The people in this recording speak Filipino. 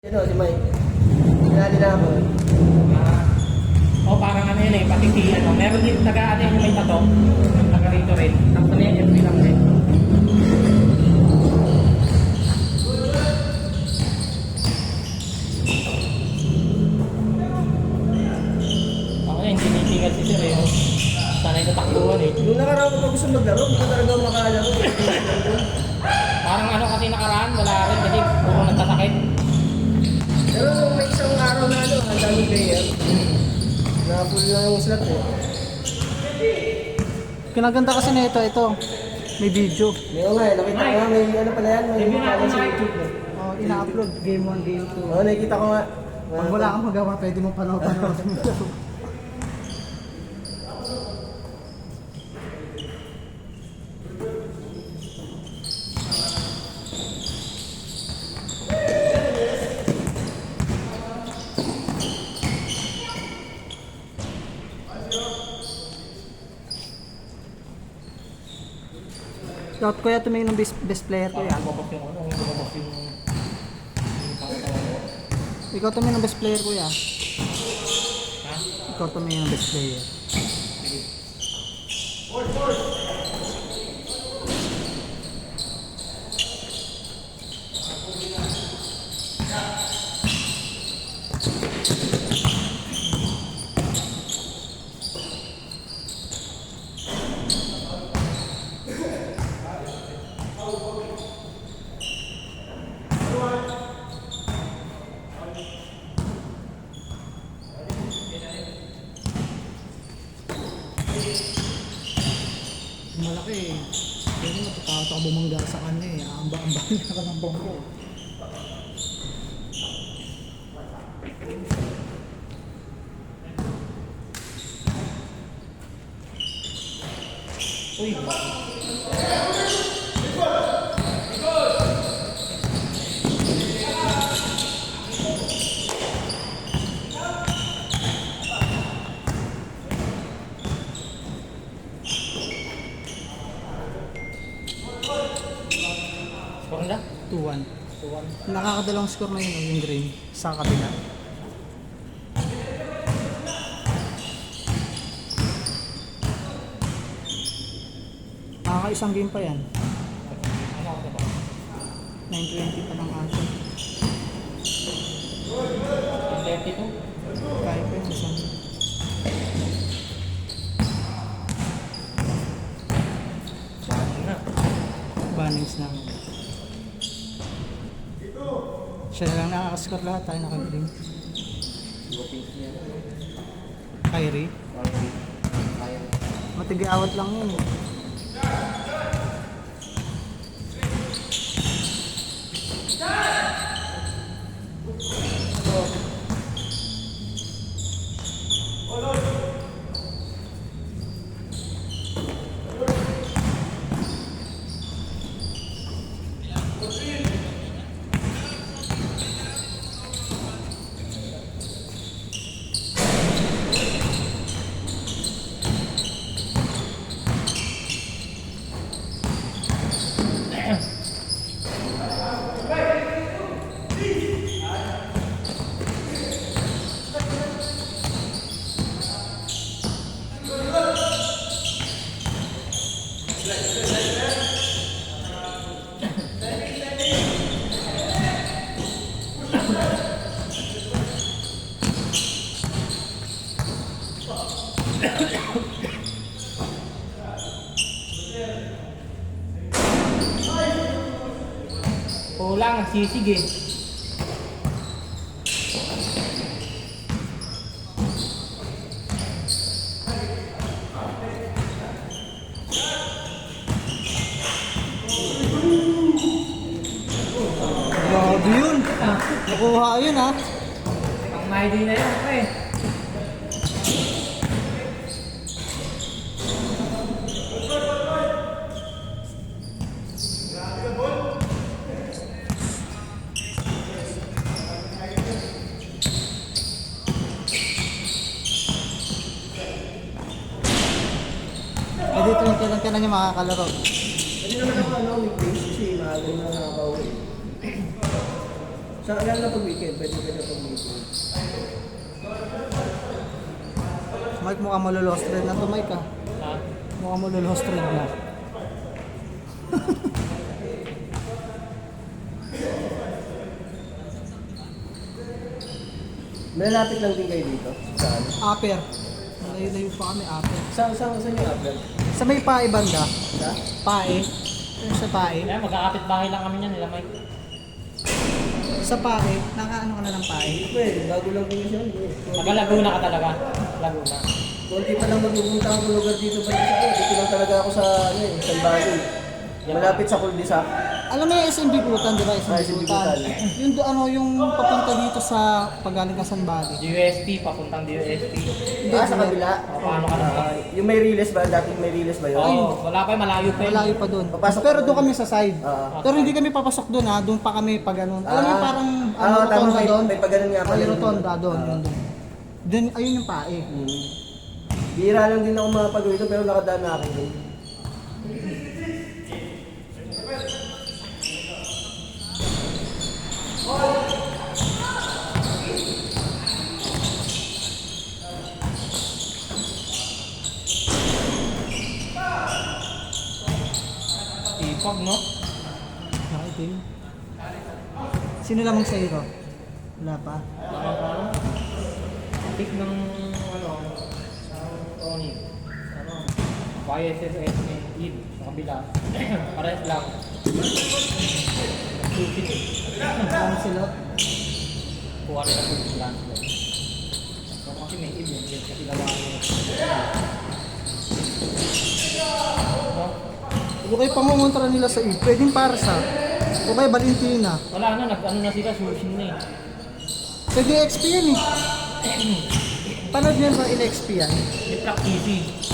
Ano, si Mike. Sinali na ako. Parang ano yun eh, pati si ano. Meron din taga ano yung may tato. Taga rito rin. Tapos na yun, bilang rin. Ako yun, tinitingal si Sir eh. Sanay sa takbuhan eh. Nung nakaraan ko gusto maglaro, hindi ko talaga makalaro. Parang ano kasi nakaraan, wala rin kasi puro nagkasakit. Pero nung may isang araw na ano, ang daming player. Na-full na yung slot eh. Kinaganda kasi na ito. May video. May nga eh, nakita ko nga, may ano pala yan, may Review pala natin sa na YouTube eh. Oh, ina-upload. Game 1, Game 2. Oo, nakikita ko nga. Pag wala kang magawa, pwede mo panood. Scout kuya, tumingin ng best player kuya. Lumabas yung ano, lumabas yung... Ikaw tumingin ng best player kuya. Ha? Ikaw tumingin ng best player. Malaki eh. Pwede matatakot ako bumangga sa kanya eh. Amba-amba niya ka ng bonggo. Uy! Score na? 2-1. 2-1. Nakakadalawang score na yun, oh, yung green sa kabila. Nakaka-isang game pa yan. Ano ako ba? 9:20 pa lang atin. 32? Kaya pa yun isang. Saan na? Bannings na. Siya na lang nakakascore lahat, tayo naka-green. Kyrie. Matigi awat lang yun eh. Kulang, sisig eh. Grabe yun! Nakuha yun ha! Ang mahidi na yun, pre. Eh dito yung kailan niya makakalaro. Pwede naman ako ano, weekdays kasi maaga na nakaka-uwi. Sa alam na pag weekend, pwede pag weekend. Mike, mukhang malulost red na to, Mike ah. Ha? Mukhang malulost red na. Malapit lang din kayo dito. Saan? Upper. Malayo-layo pa kami, upper. Saan yung upload? Sa may pae banda. Sa? Pae. Yung sa pae. Kaya magkakapit bahay lang kami niyan nila Mike. Sa pae. Nakaano ka na ng pae? Pwede, bago lang din siya. Taga Laguna ka talaga. Laguna. Kunti pa lang magpupunta ako ng lugar dito ba sa dito lang talaga ako sa San Bali. Malapit sa Kuldisak. Alam mo yung SMB Putan, di ba? Ah, SMB Putan. Putan. Yung yung papunta dito sa pagaling ka San Bali. DUST, papuntang DUST. Sa kabila. Paano ka na? Yung may riles ba? Dating may riles ba yun? Oo, wala pa, malayo pa yun. Malayo pa doon. Papasok Pero pa doon doon. kami sa side. Pero hindi kami papasok doon ha. Doon pa kami pag ganun. Alam mo yung parang tama, rotonda may- doon? may pagganon nga pala May yun. rotonda doon. Yun doon. Doon, ayun yung pae. Bira lang din ako makapag dito pero nakadaan na akin doon. Tipag, no? Nakaitim. Sino lamang sa iro? Wala pa. Pick ng, ano, Tony. Ano, YSSS ni Id sa kabila. Pares lang. Susin eh. Lang sila. Kuha rin ako ng lunch break. So, kasi may Id yun. Kasi gawa niya. No? Kung kayo pangungontra nila sa iro, pwedeng para sa. O kaya Valentina. Wala na, nag-ano na sila, susin na eh. Pwede XP yan eh. Panood nyo sa in-XP yan. May practice.